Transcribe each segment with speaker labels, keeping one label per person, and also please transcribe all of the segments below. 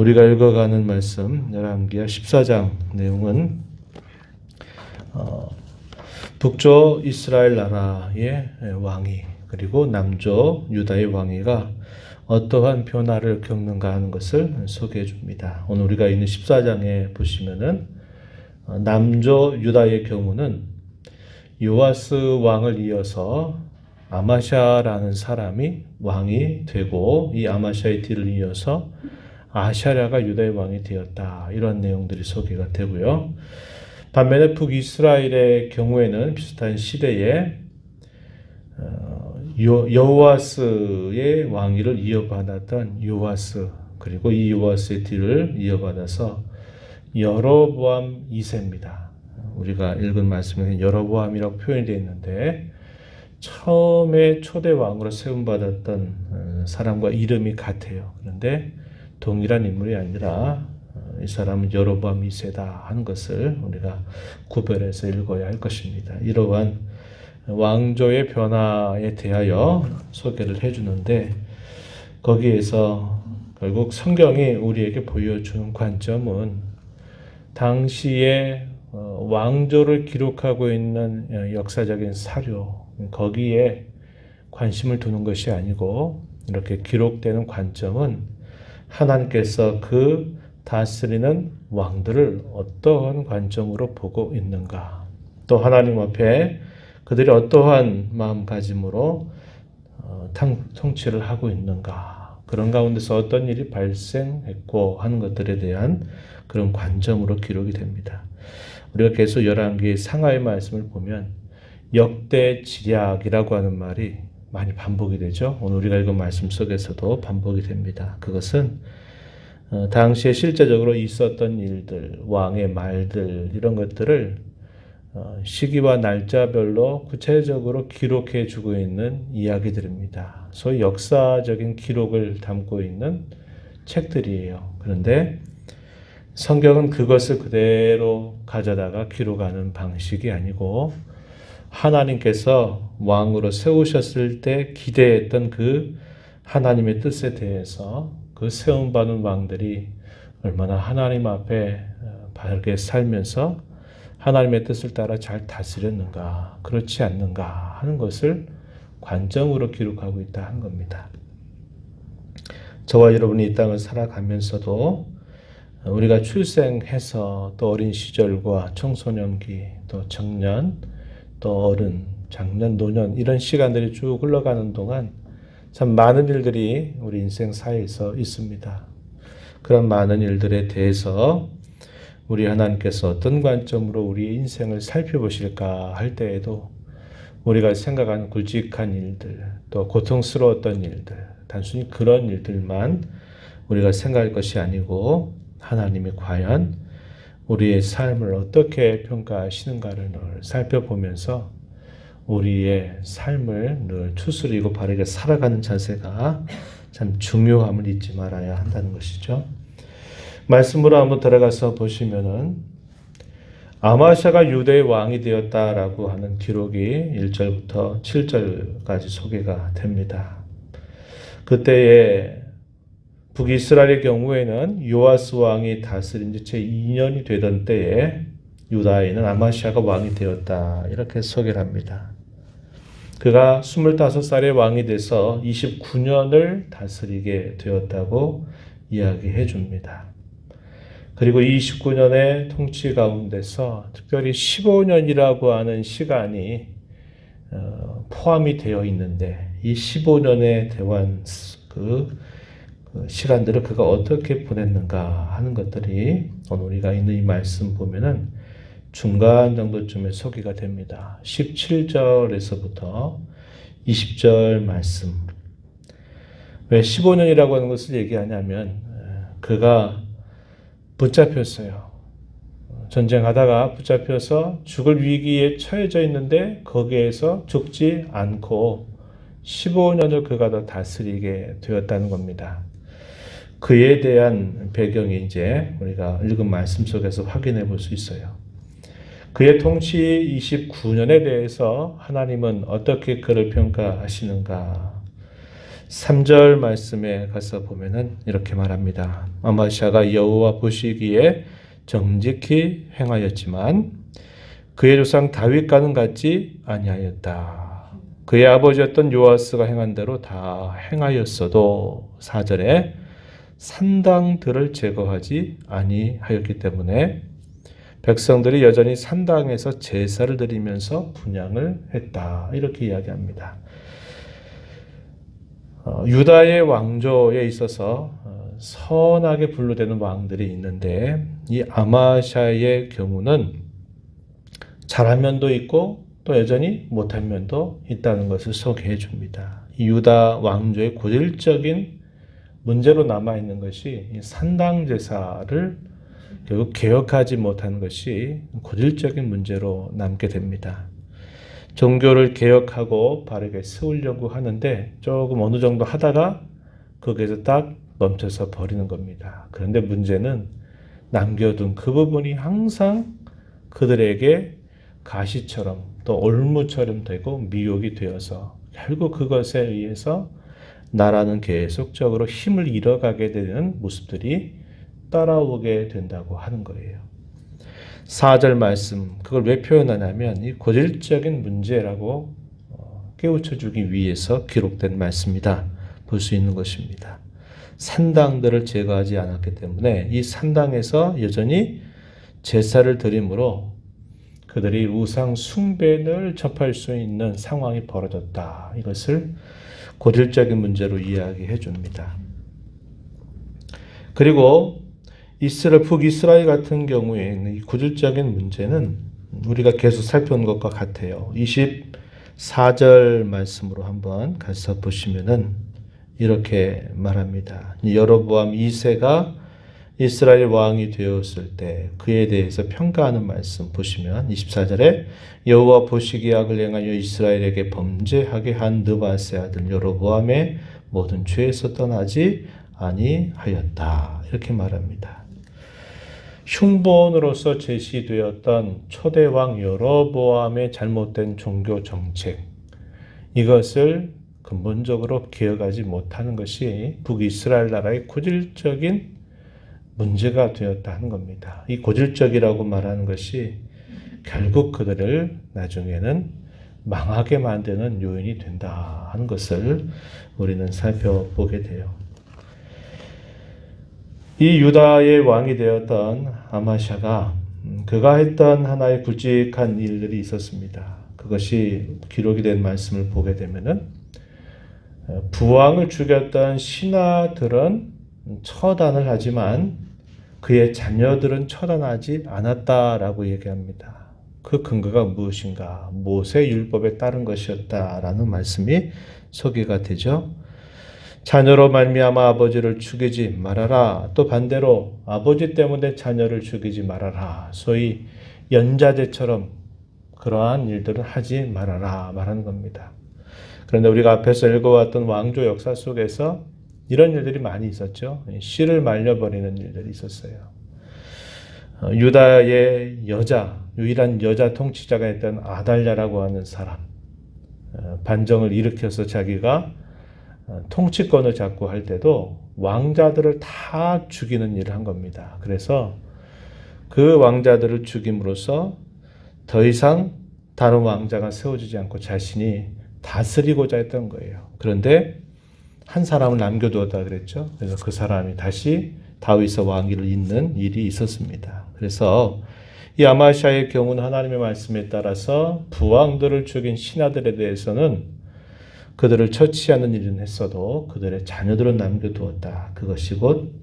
Speaker 1: 우리가 읽어가는 말씀 열왕기하 14장 내용은 북조 이스라엘 나라의 왕위 그리고 남조 유다의 왕위가 어떠한 변화를 겪는가 하는 것을 소개해 줍니다. 오늘 우리가 있는 14장에 보시면은 남조 유다의 경우는 요아스 왕을 이어서 아마샤라는 사람이 왕이 되고 이 아마샤의 뒤를 이어서 아샤랴가 유다의 왕이 되었다. 이런 내용들이 소개가 되고요. 반면에 북이스라엘의 경우에는 비슷한 시대에 여호아스의 왕위를 이어받았던 요아스 그리고 이 요아스의 뒤를 이어받아서 여로보암 2세입니다. 우리가 읽은 말씀에 여로보암이라고 표현이 되어 있는데 처음에 초대 왕으로 세움받았던 사람과 이름이 같아요. 그런데 동일한 인물이 아니라 이 사람은 여로보암 2세다 하는 것을 우리가 구별해서 읽어야 할 것입니다. 이러한 왕조의 변화에 대하여 소개를 해주는데 거기에서 결국 성경이 우리에게 보여주는 관점은 당시에 왕조를 기록하고 있는 역사적인 사료 거기에 관심을 두는 것이 아니고 이렇게 기록되는 관점은 하나님께서 그 다스리는 왕들을 어떠한 관점으로 보고 있는가 또 하나님 앞에 그들이 어떠한 마음가짐으로 통치를 하고 있는가 그런 가운데서 어떤 일이 발생했고 하는 것들에 대한 그런 관점으로 기록이 됩니다. 우리가 계속 열왕기 상하의 말씀을 보면 역대 지략이라고 하는 말이 많이 반복이 되죠. 오늘 우리가 읽은 말씀 속에서도 반복이 됩니다. 그것은 당시에 실제적으로 있었던 일들, 왕의 말들 이런 것들을 시기와 날짜별로 구체적으로 기록해 주고 있는 이야기들입니다. 소위 역사적인 기록을 담고 있는 책들이에요. 그런데 성경은 그것을 그대로 가져다가 기록하는 방식이 아니고 하나님께서 왕으로 세우셨을 때 기대했던 그 하나님의 뜻에 대해서 그 세움받은 왕들이 얼마나 하나님 앞에 바르게 살면서 하나님의 뜻을 따라 잘 다스렸는가, 그렇지 않는가 하는 것을 관점으로 기록하고 있다 한 겁니다. 저와 여러분이 이 땅을 살아가면서도 우리가 출생해서 또 어린 시절과 청소년기, 또 청년, 또 어른, 장년, 노년 이런 시간들이 쭉 흘러가는 동안 참 많은 일들이 우리 인생 사이에서 있습니다. 그런 많은 일들에 대해서 우리 하나님께서 어떤 관점으로 우리의 인생을 살펴보실까 할 때에도 우리가 생각하는 굵직한 일들, 또 고통스러웠던 일들, 단순히 그런 일들만 우리가 생각할 것이 아니고 하나님이 과연 우리의 삶을 어떻게 평가하시는가를 늘 살펴보면서 우리의 삶을 늘 추스리고 바르게 살아가는 자세가 참 중요함을 잊지 말아야 한다는 것이죠. 말씀으로 한번 들어가서 보시면은 아마샤가 유대의 왕이 되었다라고 하는 기록이 1절부터 7절까지 소개가 됩니다. 그때에 북이스라엘의 경우에는 요아스 왕이 다스린 지 제 2년이 되던 때에 유다에는 아마샤가 왕이 되었다 이렇게 소개를 합니다. 그가 25살의 왕이 돼서 29년을 다스리게 되었다고 이야기해 줍니다. 그리고 이 29년의 통치 가운데서 특별히 15년이라고 하는 시간이 포함이 되어 있는데 이 15년의 대환 그 시간들을 그가 어떻게 보냈는가 하는 것들이 오늘 우리가 있는 이 말씀 보면은 중간 정도쯤에 소개가 됩니다. 17절에서부터 20절 말씀. 왜 15년이라고 하는 것을 얘기하냐면 그가 붙잡혔어요. 전쟁하다가 붙잡혀서 죽을 위기에 처해져 있는데 거기에서 죽지 않고 15년을 그가 더 다스리게 되었다는 겁니다. 그에 대한 배경이 이제 우리가 읽은 말씀 속에서 확인해 볼 수 있어요. 그의 통치 29년에 대해서 하나님은 어떻게 그를 평가하시는가? 3절 말씀에 가서 보면은 이렇게 말합니다. 아마시아가 여호와 보시기에 정직히 행하였지만 그의 조상 다윗과는 같지 아니하였다. 그의 아버지였던 요아스가 행한 대로 다 행하였어도 4절에 산당들을 제거하지 아니하였기 때문에 백성들이 여전히 산당에서 제사를 드리면서 분향을 했다. 이렇게 이야기합니다. 유다의 왕조에 있어서 선하게 분류되는 왕들이 있는데 이 아마샤의 경우는 잘한 면도 있고 또 여전히 못한 면도 있다는 것을 소개해 줍니다. 이 유다 왕조의 고질적인 문제로 남아있는 것이 산당 제사를 결국 개혁하지 못한 것이 고질적인 문제로 남게 됩니다. 종교를 개혁하고 바르게 세우려고 하는데 조금 어느 정도 하다가 거기에서 딱 멈춰서 버리는 겁니다. 그런데 문제는 남겨둔 그 부분이 항상 그들에게 가시처럼 또 올무처럼 되고 미혹이 되어서 결국 그것에 의해서 나라는 계속적으로 힘을 잃어가게 되는 모습들이 따라오게 된다고 하는 거예요. 4절 말씀, 그걸 왜 표현하냐면 이 고질적인 문제라고 깨우쳐주기 위해서 기록된 말씀이다. 볼 수 있는 것입니다. 산당들을 제거하지 않았기 때문에 이 산당에서 여전히 제사를 드림으로 그들이 우상 숭배를 접할 수 있는 상황이 벌어졌다. 이것을 고질적인 문제로 이야기해 줍니다. 그리고 북이스라엘 같은 경우에 있는 이 고질적인 문제는 우리가 계속 살펴온 것과 같아요. 24절 말씀으로 한번 가서 보시면은 이렇게 말합니다. 여로보암 2세가 이스라엘 왕이 되었을 때 그에 대해서 평가하는 말씀 보시면 24절에 여호와 보시기에 악을 행하여 이스라엘에게 범죄하게 한 느바세 아들 여로보암의 모든 죄에서 떠나지 아니하였다. 이렇게 말합니다. 흉본으로서 제시되었던 초대왕 여로보암의 잘못된 종교 정책, 이것을 근본적으로 개혁하지 못하는 것이 북이스라엘 나라의 고질적인 문제가 되었다 하는 겁니다. 이 고질적이라고 말하는 것이 결국 그들을 나중에는 망하게 만드는 요인이 된다 하는 것을 우리는 살펴보게 돼요. 이 유다의 왕이 되었던 아마샤가 그가 했던 하나의 굵직한 일들이 있었습니다. 그것이 기록이 된 말씀을 보게 되면은 부왕을 죽였던 신하들은 처단을 하지만 그의 자녀들은 처단하지 않았다라고 얘기합니다. 그 근거가 무엇인가? 모세 율법에 따른 것이었다라는 말씀이 소개가 되죠. 자녀로 말미암아 아버지를 죽이지 말아라. 또 반대로 아버지 때문에 자녀를 죽이지 말아라. 소위 연자제처럼 그러한 일들은 하지 말아라 말하는 겁니다. 그런데 우리가 앞에서 읽어왔던 왕조 역사 속에서 이런 일들이 많이 있었죠. 씨를 말려버리는 일들이 있었어요. 유다의 유일한 여자 통치자가 있던 아달랴라고 하는 사람, 반정을 일으켜서 자기가 통치권을 잡고 할 때도 왕자들을 다 죽이는 일을 한 겁니다. 그래서 그 왕자들을 죽임으로써 더 이상 다른 왕자가 세워지지 않고 자신이 다스리고자 했던 거예요. 그런데 한 사람을 남겨두었다 그랬죠. 그래서 그 사람이 다시 다윗의 왕위를 잇는 일이 있었습니다. 그래서 이 아마샤의 경우는 하나님의 말씀에 따라서 부왕들을 죽인 신하들에 대해서는 그들을 처치하는 일은 했어도 그들의 자녀들은 남겨두었다. 그것이 곧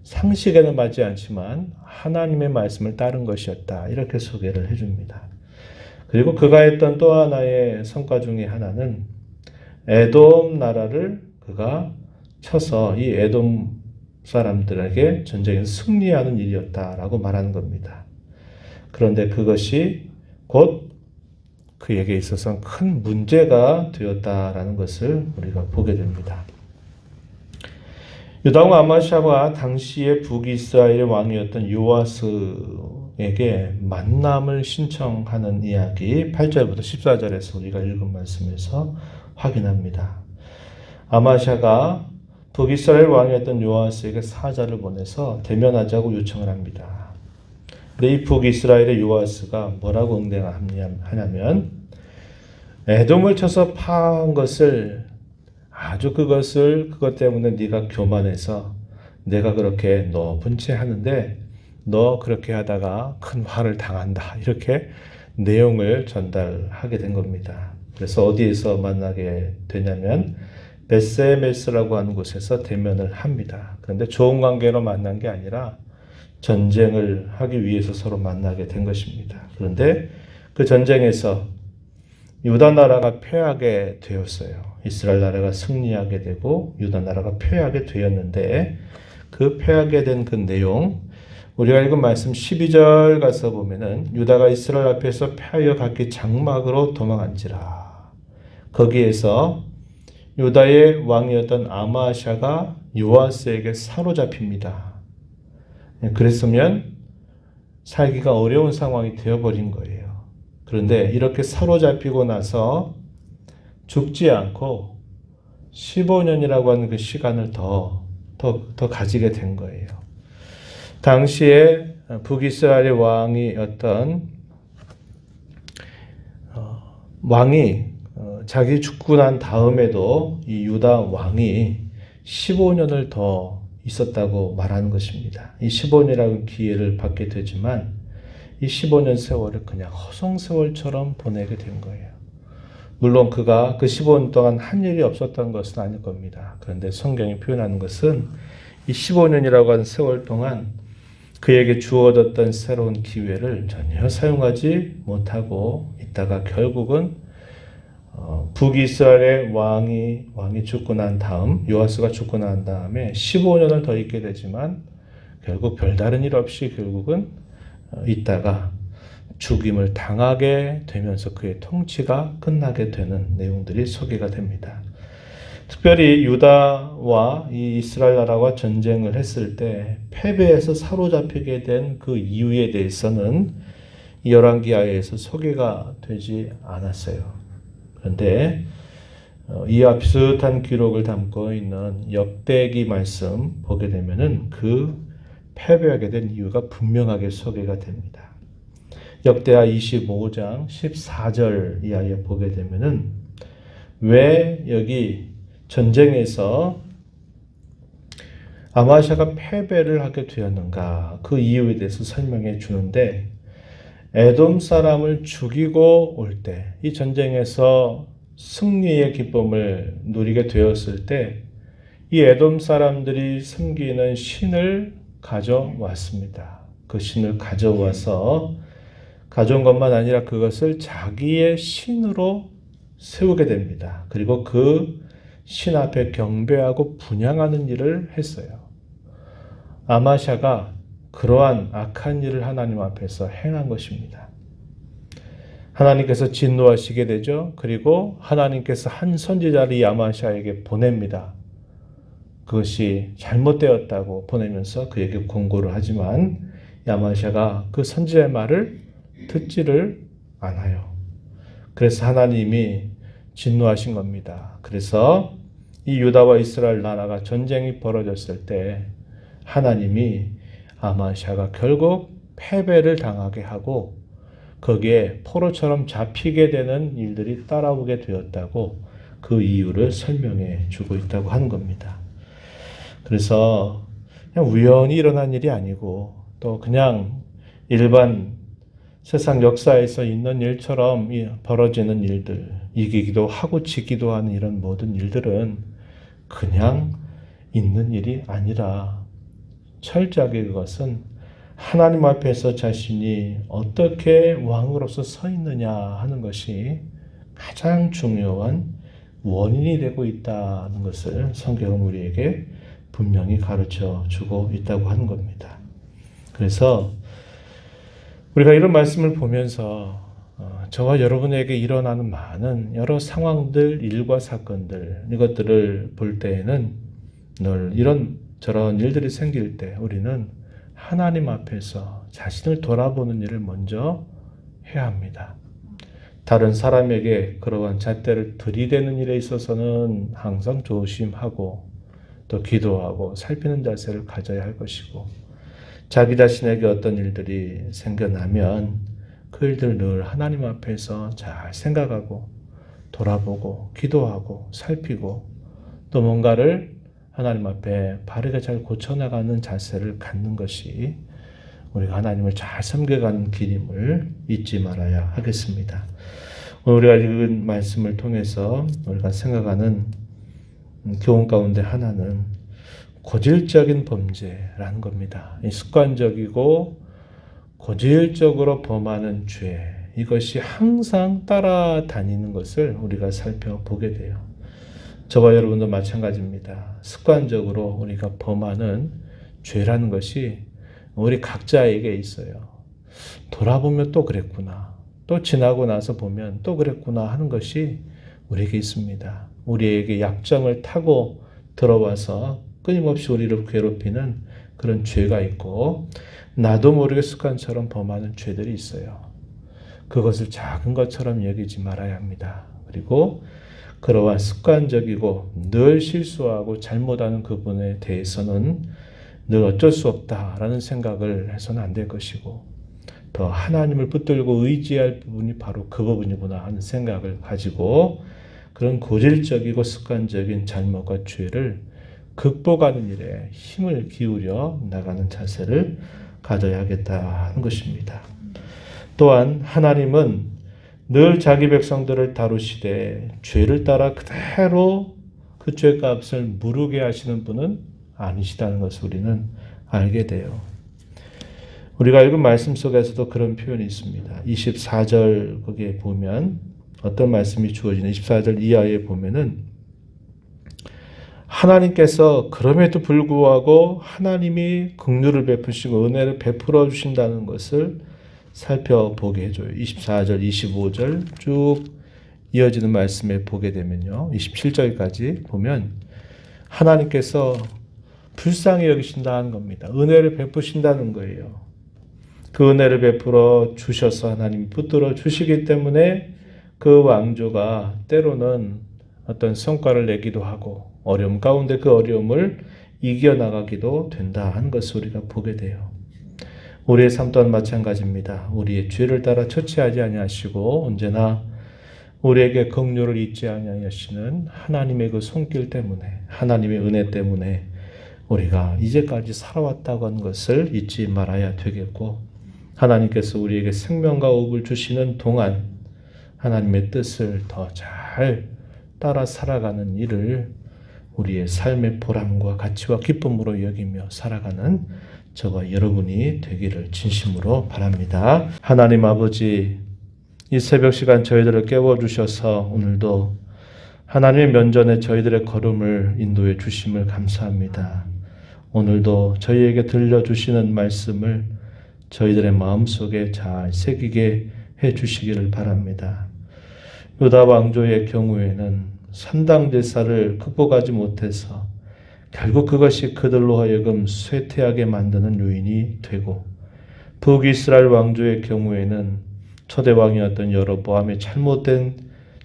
Speaker 1: 상식에는 맞지 않지만 하나님의 말씀을 따른 것이었다. 이렇게 소개를 해줍니다. 그리고 그가 했던 또 하나의 성과 중에 하나는 에돔 나라를 그가 쳐서 이 에돔 사람들에게 전쟁에서 승리하는 일이었다라고 말하는 겁니다. 그런데 그것이 곧 그에게 있어서 큰 문제가 되었다라는 것을 우리가 보게 됩니다. 유다왕 아마샤가 당시의 북이스라엘 왕이었던 요아스에게 만남을 신청하는 이야기 8절부터 14절에서 우리가 읽은 말씀에서 확인합니다. 아마샤가 북이스라엘 왕이었던 요아스에게 사자를 보내서 대면하자고 요청을 합니다. 근데 이 북이스라엘의 요아스가 뭐라고 응대하냐면 에돔을 쳐서 파한 것을 아주 그것 때문에 네가 교만해서 내가 그렇게 높은 채 하는데 너 그렇게 하다가 큰 화를 당한다. 이렇게 내용을 전달하게 된 겁니다. 그래서 어디에서 만나게 되냐면 베세메스라고 하는 곳에서 대면을 합니다. 그런데 좋은 관계로 만난 게 아니라 전쟁을 하기 위해서 서로 만나게 된 것입니다. 그런데 그 전쟁에서 유다 나라가 패하게 되었어요. 이스라엘 나라가 승리하게 되고 유다 나라가 패하게 되었는데 그 패하게 된 그 내용 우리가 읽은 말씀 12절 가서 보면은 유다가 이스라엘 앞에서 패하여 각기 장막으로 도망한지라. 거기에서 유다의 왕이었던 아마샤가 요아스에게 사로잡힙니다. 그랬으면 살기가 어려운 상황이 되어버린 거예요. 그런데 이렇게 사로잡히고 나서 죽지 않고 15년이라고 하는 그 시간을 더 가지게 된 거예요. 당시에 북이스라엘의 왕이었던 왕이 자기 죽고 난 다음에도 이 유다 왕이 15년을 더 있었다고 말하는 것입니다. 이 15년이라는 기회를 받게 되지만 이 15년 세월을 그냥 허송세월처럼 보내게 된 거예요. 물론 그가 그 15년 동안 한 일이 없었던 것은 아닐 겁니다. 그런데 성경이 표현하는 것은 이 15년이라고 하는 세월 동안 그에게 주어졌던 새로운 기회를 전혀 사용하지 못하고 있다가 결국은 북이스라엘의 왕이 죽고 난 다음 요아스가 죽고 난 다음에 15년을 더 있게 되지만 결국 별다른 일 없이 결국은 있다가 죽임을 당하게 되면서 그의 통치가 끝나게 되는 내용들이 소개가 됩니다. 특별히 유다와 이 이스라엘 나라와 전쟁을 했을 때 패배해서 사로잡히게 된 그 이유에 대해서는 열왕기하에서 소개가 되지 않았어요. 그런데 이와 비슷한 기록을 담고 있는 역대기 말씀 보게 되면은 그 패배하게 된 이유가 분명하게 소개가 됩니다. 역대하 25장 14절 이하에 보게 되면은 왜 여기 전쟁에서 아마샤가 패배를 하게 되었는가 그 이유에 대해서 설명해 주는데 에돔 사람을 죽이고 올 때 이 전쟁에서 승리의 기쁨을 누리게 되었을 때 이 에돔 사람들이 섬기는 신을 가져왔습니다. 그 신을 가져와서 가져온 것만 아니라 그것을 자기의 신으로 세우게 됩니다. 그리고 그 신 앞에 경배하고 분향하는 일을 했어요. 아마샤가 그러한 악한 일을 하나님 앞에서 행한 것입니다. 하나님께서 진노하시게 되죠. 그리고 하나님께서 한 선지자를 이 아마샤에게 보냅니다. 그것이 잘못되었다고 보내면서 그에게 공고를 하지만 아마샤가 그 선지자의 말을 듣지를 않아요. 그래서 하나님이 진노하신 겁니다. 그래서 이 유다와 이스라엘 나라가 전쟁이 벌어졌을 때 하나님이 아마샤가 결국 패배를 당하게 하고 거기에 포로처럼 잡히게 되는 일들이 따라오게 되었다고 그 이유를 설명해 주고 있다고 하는 겁니다. 그래서 그냥 우연히 일어난 일이 아니고 또 그냥 일반 세상 역사에서 있는 일처럼 벌어지는 일들, 이기기도 하고 지기도 하는 이런 모든 일들은 그냥 있는 일이 아니라 철저하게 그것은 하나님 앞에서 자신이 어떻게 왕으로서 서 있느냐 하는 것이 가장 중요한 원인이 되고 있다는 것을 성경은 우리에게 분명히 가르쳐 주고 있다고 하는 겁니다. 그래서 우리가 이런 말씀을 보면서 저와 여러분에게 일어나는 많은 여러 상황들, 일과 사건들 이것들을 볼 때에는 늘 저런 일들이 생길 때 우리는 하나님 앞에서 자신을 돌아보는 일을 먼저 해야 합니다. 다른 사람에게 그러한 잣대를 들이대는 일에 있어서는 항상 조심하고 또 기도하고 살피는 자세를 가져야 할 것이고, 자기 자신에게 어떤 일들이 생겨나면 그 일들을 늘 하나님 앞에서 잘 생각하고 돌아보고 기도하고 살피고 또 뭔가를 하나님 앞에 바르게 잘 고쳐나가는 자세를 갖는 것이 우리가 하나님을 잘 섬겨가는 길임을 잊지 말아야 하겠습니다. 오늘 우리가 읽은 말씀을 통해서 우리가 생각하는 교훈 가운데 하나는 고질적인 범죄라는 겁니다. 이 습관적이고 고질적으로 범하는 죄, 이것이 항상 따라다니는 것을 우리가 살펴보게 돼요. 저와 여러분도 마찬가지입니다. 습관적으로 우리가 범하는 죄라는 것이 우리 각자에게 있어요. 돌아보면 또 그랬구나, 또 지나고 나서 보면 또 그랬구나 하는 것이 우리에게 있습니다. 우리에게 약점을 타고 들어와서 끊임없이 우리를 괴롭히는 그런 죄가 있고, 나도 모르게 습관처럼 범하는 죄들이 있어요. 그것을 작은 것처럼 여기지 말아야 합니다. 그리고 그러한 습관적이고 늘 실수하고 잘못하는 그 부분에 대해서는 늘 어쩔 수 없다라는 생각을 해서는 안 될 것이고, 더 하나님을 붙들고 의지할 부분이 바로 그 부분이구나 하는 생각을 가지고 그런 고질적이고 습관적인 잘못과 죄를 극복하는 일에 힘을 기울여 나가는 자세를 가져야 하겠다 하는 것입니다. 또한 하나님은 늘 자기 백성들을 다루시되 죄를 따라 그대로 그 죄값을 무르게 하시는 분은 아니시다는 것을 우리는 알게 돼요. 우리가 읽은 말씀 속에서도 그런 표현이 있습니다. 24절 거기에 보면 어떤 말씀이 주어지는 24절 이하에 보면은 하나님께서 그럼에도 불구하고 하나님이 긍휼을 베푸시고 은혜를 베풀어 주신다는 것을 살펴보게 해줘요. 24절, 25절 쭉 이어지는 말씀에 보게 되면요. 27절까지 보면 하나님께서 불쌍히 여기신다는 겁니다. 은혜를 베푸신다는 거예요. 그 은혜를 베풀어 주셔서 하나님이 붙들어 주시기 때문에 그 왕조가 때로는 어떤 성과를 내기도 하고 어려움 가운데 그 어려움을 이겨나가기도 된다 하는 것을 우리가 보게 돼요. 우리의 삶 또한 마찬가지입니다. 우리의 죄를 따라 처치하지 아니하시고 언제나 우리에게 긍휼을 잊지 아니하시는 하나님의 그 손길 때문에, 하나님의 은혜 때문에 우리가 이제까지 살아왔다고 하는 것을 잊지 말아야 되겠고, 하나님께서 우리에게 생명과 호흡을 주시는 동안 하나님의 뜻을 더 잘 따라 살아가는 일을 우리의 삶의 보람과 가치와 기쁨으로 여기며 살아가는 저와 여러분이 되기를 진심으로 바랍니다. 하나님 아버지, 이 새벽 시간 저희들을 깨워주셔서 오늘도 하나님의 면전에 저희들의 걸음을 인도해 주심을 감사합니다. 오늘도 저희에게 들려주시는 말씀을 저희들의 마음속에 잘 새기게 해 주시기를 바랍니다. 유다 왕조의 경우에는 산당 제사를 극복하지 못해서 결국 그것이 그들로 하여금 쇠퇴하게 만드는 요인이 되고, 북이스라엘 왕조의 경우에는 초대왕이었던 여로보암의 잘못된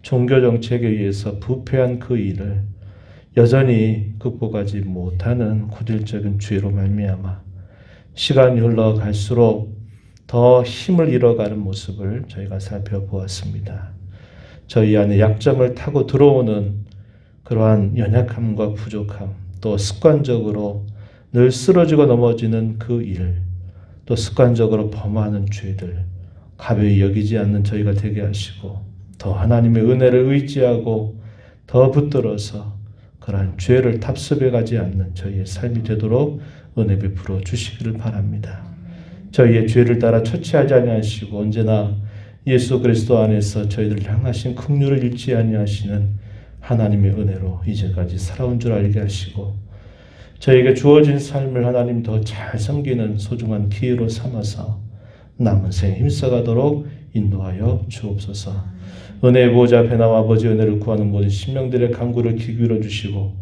Speaker 1: 종교 정책에 의해서 부패한 그 일을 여전히 극복하지 못하는 고질적인 죄로 말미암아 시간이 흘러갈수록 더 힘을 잃어가는 모습을 저희가 살펴보았습니다. 저희 안에 약점을 타고 들어오는 그러한 연약함과 부족함, 또 습관적으로 늘 쓰러지고 넘어지는 그 일, 또 습관적으로 범하는 죄들 가벼이 여기지 않는 저희가 되게 하시고, 더 하나님의 은혜를 의지하고 더 붙들어서 그러한 죄를 탑습해 가지 않는 저희의 삶이 되도록 은혜 베풀어 주시기를 바랍니다. 저희의 죄를 따라 처치하지 아니하시고 언제나 예수 그리스도 안에서 저희들을 향하신 긍휼을 잃지 아니하시는 하나님의 은혜로 이제까지 살아온 줄 알게 하시고, 저에게 주어진 삶을 하나님 더 잘 섬기는 소중한 기회로 삼아서 남은 생 힘써가도록 인도하여 주옵소서. 은혜의 보좌 앞에 나와 아버지 은혜를 구하는 모든 신명들의 간구를 귀 기울여 주시고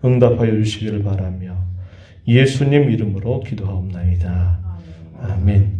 Speaker 1: 응답하여 주시기를 바라며 예수님 이름으로 기도하옵나이다. 아멘.